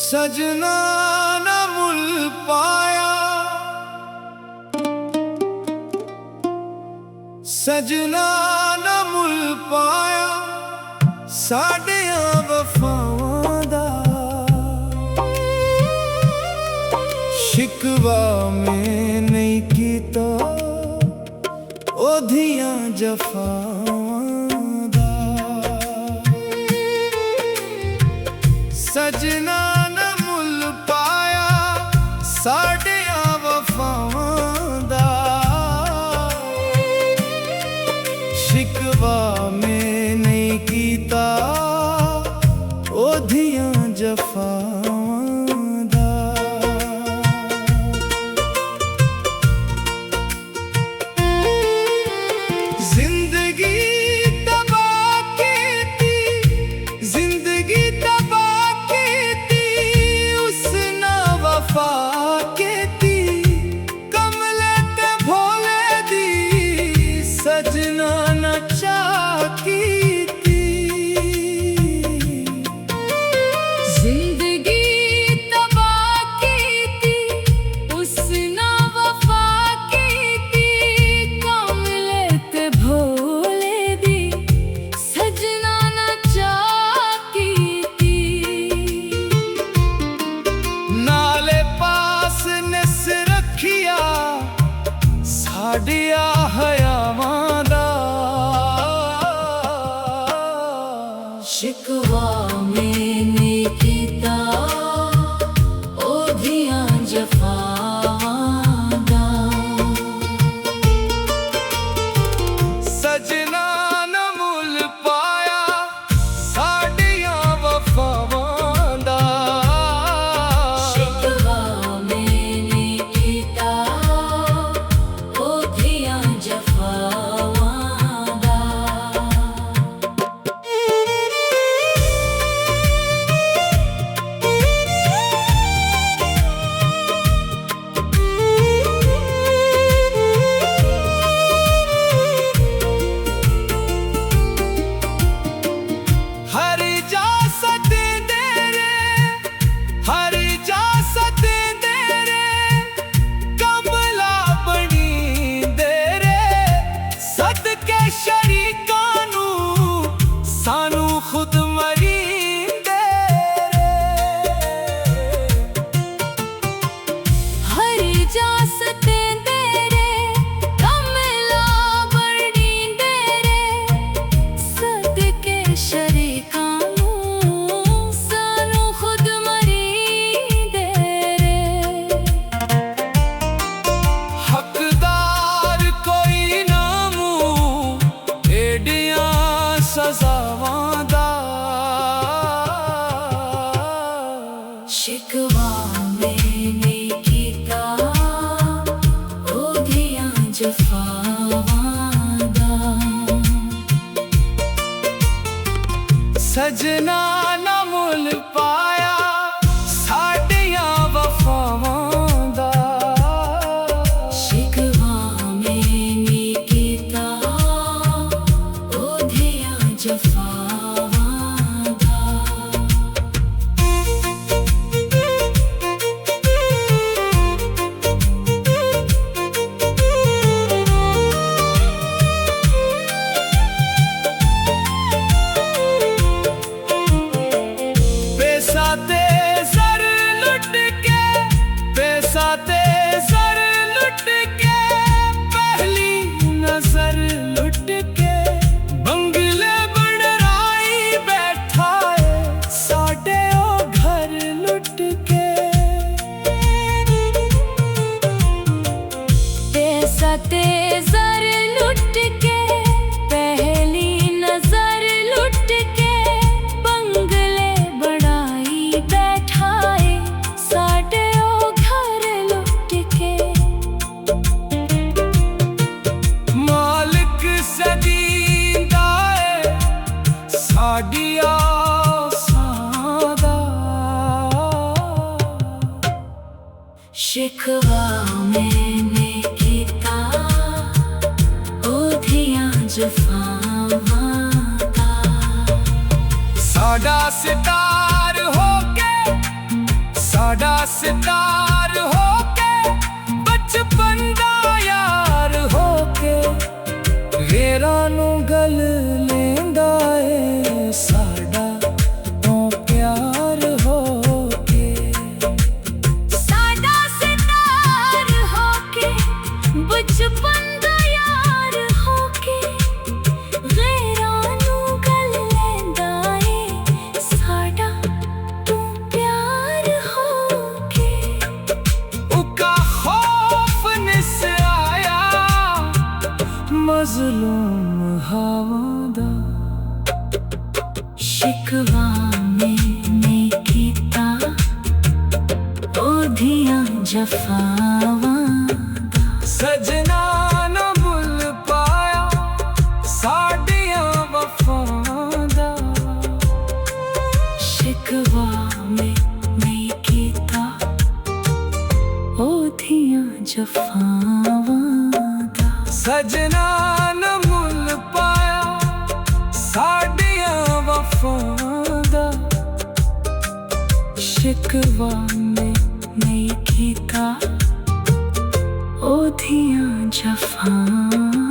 सजना न मुल पाया, सजना न मुल पाया साडियां वफावां दा। शिकवा में नहीं कीता ओदियां जफावां दा। सजना साडियां वफावां दा। शिकवा में नहीं कीता ओदियां जफावां दा। जिंदगी तबाह कीती, जिंदगी तबाह कीती उसना वफा सजना न चाह कीती। जिंदगी तबाह कीती उसना वफा कीती। कमले ते भोले दी सजना न चाह कीती। नाले पास निस रखिया साडिया हयावां दा। शिकवा में नहीं कीता ओदियां जफावां दा। सजना न मुल पाया साडियां वफावां दा। शिकवा में नहीं कीता ओदियां जफावां दा। सानू खुद मरींदे हर इजाजत तेरे कमला बणींदे रे। सदके शरीकां नू सानू खुद मरींदे रे। हकदार कोई ना मूं एडियां सजावां दा। शिकवा में नहीं कीता ओदियां जफावां दा। सजना न मुल पाया साडियां वफावां दा। शिकवा में नहीं कीता ओदियां जफावां दा। पैसा ते सर लुट के, पैसा ते सर लुट के पहली नजर लुट के बंगले बनराई बैठा है साडे ओ घर लुट के। पैसा ते ज़र लुट के पहली नजर लुट के बंगले बढ़ाई बैठाए साडे ओ घर लुट के। मालिक सदींदा है शिकवा मैंने कीता ओधियां जफावां दा साडा सितार होके साडा सितार होके बचपन दा यार होके वेरां नूं गल लेंदा ए साडा तो प्यार होके साडा सितार होके बचपन दा यार होके गैरां नूं गल लैंदा ए साडा तू प्यार होके उका खौफ निस आया मजलूम हवा दा शिकवा मैंने कीता ओधियां जफावां दा सजना न भुल पाया साडियां वफां दा शिकवा मैंने कीता ओधियां जफावां दा सजना न भुल पाया साडियां वफां दा शिकवा मैंने कीता ओधियां जफावां